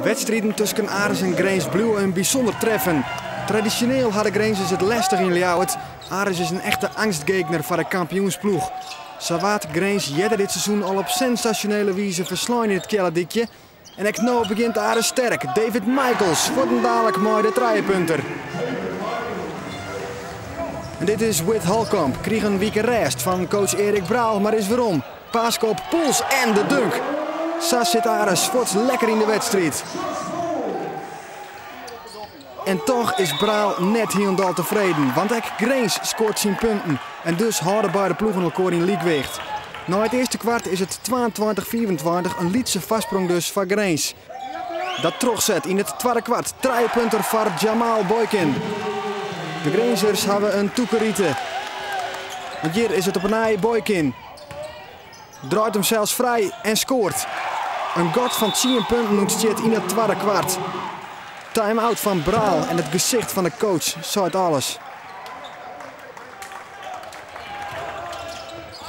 Wedstrijden tussen Aris en Grains blijven een bijzonder treffen. Traditioneel hadden Grains het lastig in Ljouwert. Aris is een echte angstgegner voor de kampioensploeg. Zowat Grains jedde dit seizoen al op sensationele wijze verslaan in het kellerdikje. En ik nou begint Aris sterk. David Michaels wordt een dadelijk mooi de triepunter. En dit is Whit Holcomb. Kreeg een week rest van coach Erik Braal, maar is weerom. Paaskop, Poels en de dunk. Zo zit Aris voorts lekker in de wedstrijd. En toch is Braal net helemaal tevreden, want ook Grains scoort zijn punten. En dus houden beide ploegen elkaar in liekweegt. Na het eerste kwart is het 22-24, een lietse vastsprong dus van Grains. Dat terugzet in het tweede kwart, triepunter voor Jamal Boykin. De Grainzers hebben een toekeriete. Want hier is het op een Boykin. Draait hem zelfs vrij en scoort. Een god van 10 punten noemt het in het tweede kwart. Time-out van Braal en het gezicht van de coach zei het alles.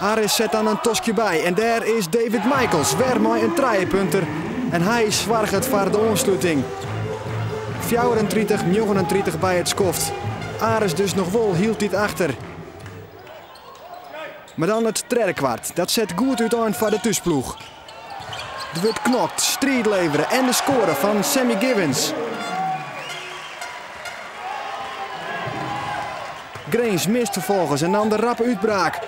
Aris zet dan een tosje bij en daar is David Michaels weer met een triepunter. En hij zwaart het voor de ontsluiting. 34-39 bij het skoft. Aris dus nog wel hield dit achter. Maar dan het derde kwart. Dat zet goed uit voor de thuisploeg. Er wordt knokt, strijd leveren en de score van Sammy Givens. Grains mist vervolgens en dan de rappe uitbraak.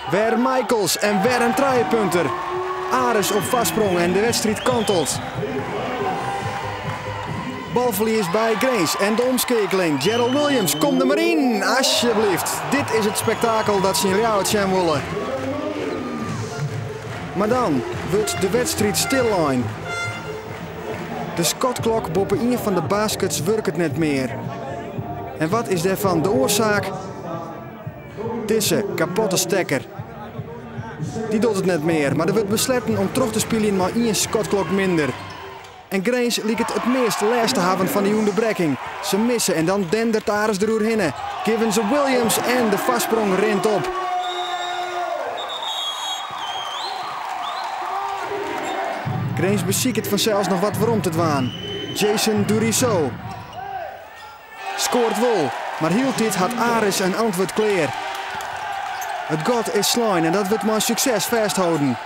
Weer Michaels en weer een triepunter. Aris op vastsprong en de wedstrijd kantelt. Balverlies bij Grains en de omschakeling. Gerald Williams, kom er maar in, alsjeblieft. Dit is het spektakel dat ze in Ljouwert zijn willen. Maar dan wordt de wedstrijd stilline. De shotklok boven een van de baskets werkt het net meer. En wat is daarvan de oorzaak? Deze kapotte stekker. Die doet het net meer, maar er wordt besloten om terug te spelen maar één shotklok minder. En Grains liet het meest last te hebben van die onderbreking. Ze missen en dan dendert Aris er doorheen. Givens op Williams en de vastsprong rent op. Grains beziekt het vanzelfs nog wat waarom te dwaan. Jason Duriso scoort wel, maar hield dit had Aris een antwoord klaar. Het god is slime en dat wordt maar succes vasthouden.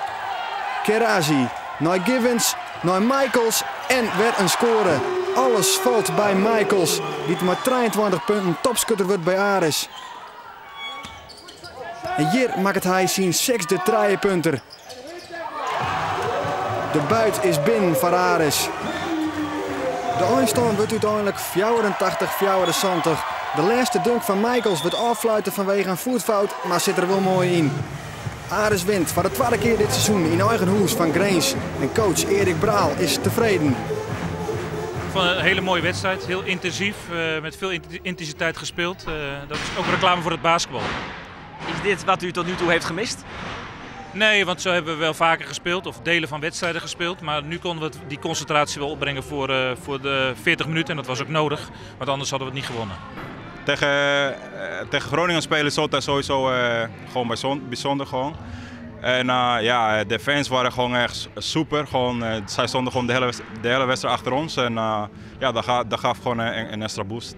Kerazi, naar Givens, naar Michaels en weer een score. Alles valt bij Michaels, die met 23 punten topscutter wordt bij Aris. En hier maakt hij zijn 6e triepunter. De buit is binnen voor Aris. De eindstand wordt uiteindelijk 84-74. De laatste dunk van Michaels wordt affluiten vanwege een voetfout, maar zit er wel mooi in. Aris wint voor de tweede keer dit seizoen in eigen huis van Grains. En coach Erik Braal is tevreden. Ik vond het een hele mooie wedstrijd, heel intensief, met veel intensiteit gespeeld. Dat is ook reclame voor het basketbal. Is dit wat u tot nu toe heeft gemist? Nee, want zo hebben we wel vaker gespeeld, of delen van wedstrijden gespeeld. Maar nu konden we die concentratie wel opbrengen voor de 40 minuten en dat was ook nodig. Want anders hadden we het niet gewonnen. Tegen Groningen spelen is altijd sowieso gewoon bijzonder. Gewoon. En ja, de fans waren gewoon echt super. Zij stonden gewoon de hele wedstrijd achter ons. En ja, dat gaf gewoon een extra boost.